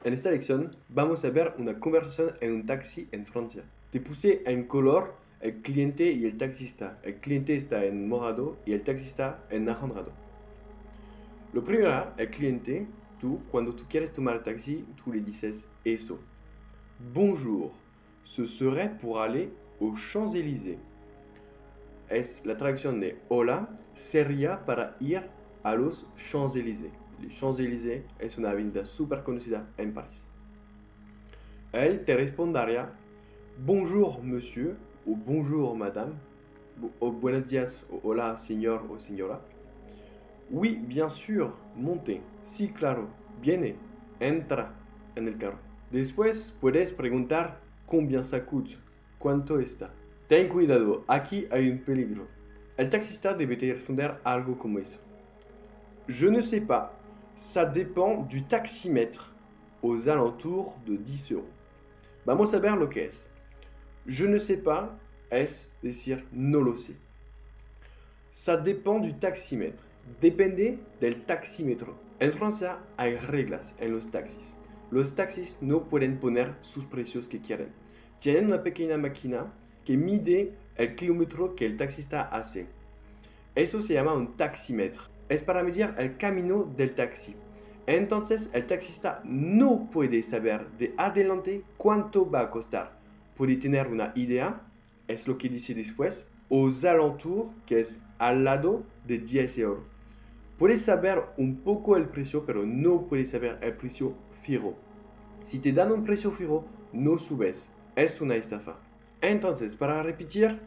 En esta lección vamos a ver una conversación en un taxi en Francia. Te puse en color el cliente y el taxista. El cliente está en morado y el taxista en naranjado. Lo primero, el cliente, cuando tú quieres tomar el taxi, tú le dices eso. Bonjour, ce serait pour aller aux Champs-Élysées. Es la traducción de hola, sería para ir a los Champs-Élysées. Les Champs-Élysées es una avenida súper conocida en París. Él te respondería bonjour monsieur o bonjour madame o buenos días o hola señor o señora. Oui, bien sûr, monte. Sí, claro, viene, entra en el carro. Después puedes preguntar combien ça coûte, cuánto está. Ten cuidado, aquí hay un peligro. El taxista debe te responder algo como eso. Je ne sais pas, ça dépend du taximètre, aux alentours de 10 euros. Vamos a ver lo que es. Je ne sais pas es decir no lo sé. Ça dépend du taximètre. Depende del taxímetro. En Francia hay reglas en los taxis. Los taxis no pueden poner sus precios que quieren. Tienen una pequeña máquina que mide el kilómetro que el taxista hace. Eso se llama un taxímetro. Es para medir el camino del taxi. Entonces el taxista no puede saber de adelante cuánto va a costar. Puede tener una idea, es lo que dice después, aux alentours, que es al lado de 10 euros. Puedes saber un poco el precio, pero no puedes saber el precio fijo. Si te dan un precio fijo, no subes. Es una estafa. Entonces, para repetir,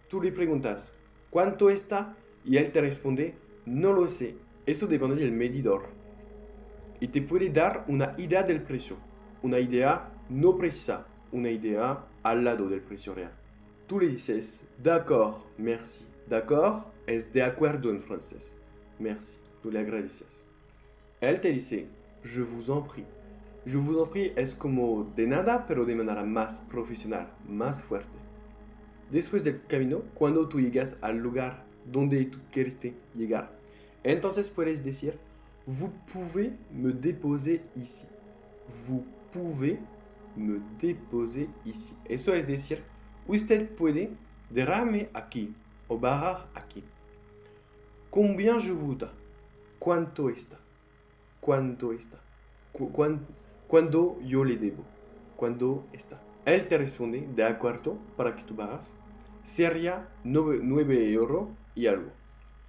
tú le preguntas, ¿cuánto está? Y él te responde, no lo sé. Eso depende del medidor. Y te puede dar una idea del precio. Una idea no precisa. Una idea al lado del precio real. Tú le dices, d'accord, merci. D'accord es de acuerdo en francés. Merci. Tú le agradeces. Él te dice, je vous en prie. Je vous en prie es como de nada, pero de manera más profesional, más fuerte. Después del camino, cuando tú llegas al lugar donde tú quieres llegar, entonces puedes decir, vous pouvez me déposer ici. Vous pouvez me déposer ici. Eso es decir, usted puede dejarme aquí o bajar aquí. Combien je voudrais? ¿Cuánto está? ¿Cuánto está? ¿Cuándo yo le debo? ¿Cuándo está? Él te responde, de acuerdo, para que tú bajas. Sería 9 euros y algo.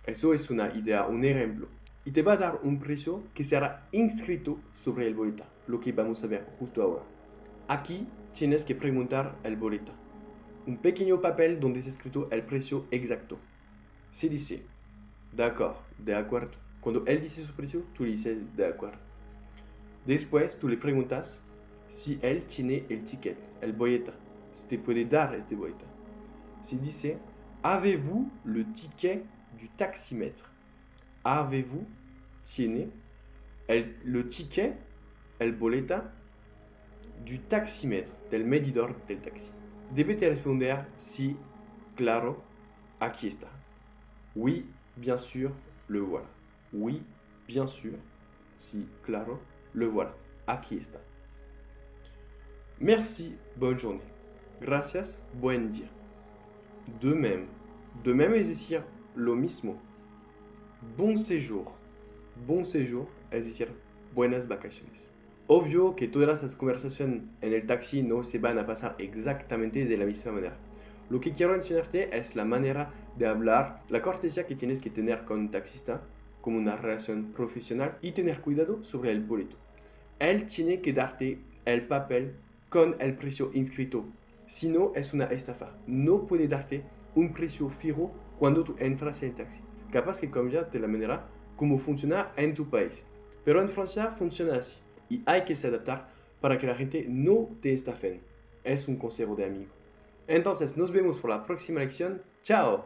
Eso es una idea, un ejemplo. Y te va a dar un precio que será inscrito sobre el boleto, lo que vamos a ver justo ahora. Aquí tienes que preguntar el boleto. Un pequeño papel donde está escrito el precio exacto. Se dice, d'accord, de acuerdo. Cuando él dice su precio, tú le dices de acuerdo. Después tú le preguntas si él tiene el ticket, el boleto. Si te puede dar este boleto. Si dice, avez-vous le ticket du taximètre? Avez-vous, tiene, le ticket, el boleto du taximètre, del medidor del taxi. Debe te responder sí, claro, aquí está. Oui, bien sûr, le voilà. Oui, bien sûr, sí, claro, le voilà. Aquí está. Merci, bonne journée. Gracias, buen día. De même. De même es decir lo mismo. Bon séjour. Bon séjour es decir buenas vacaciones. Obvio que todas las conversaciones en el taxi no se van a pasar exactamente de la misma manera. Lo que quiero enseñarte es la manera de hablar, la cortesía que tienes que tener con un taxista, como una relación profesional, y tener cuidado sobre el boleto. Él tiene que darte el papel con el precio inscrito. Si no, es una estafa. No puede darte un precio fijo cuando tú entras en el taxi. Capaz que cambia de la manera como funciona en tu país. Pero en Francia funciona así. Y hay que se adaptar para que la gente no te estafen. Es un consejo de amigo. Entonces, nos vemos por la próxima lección. ¡Chao!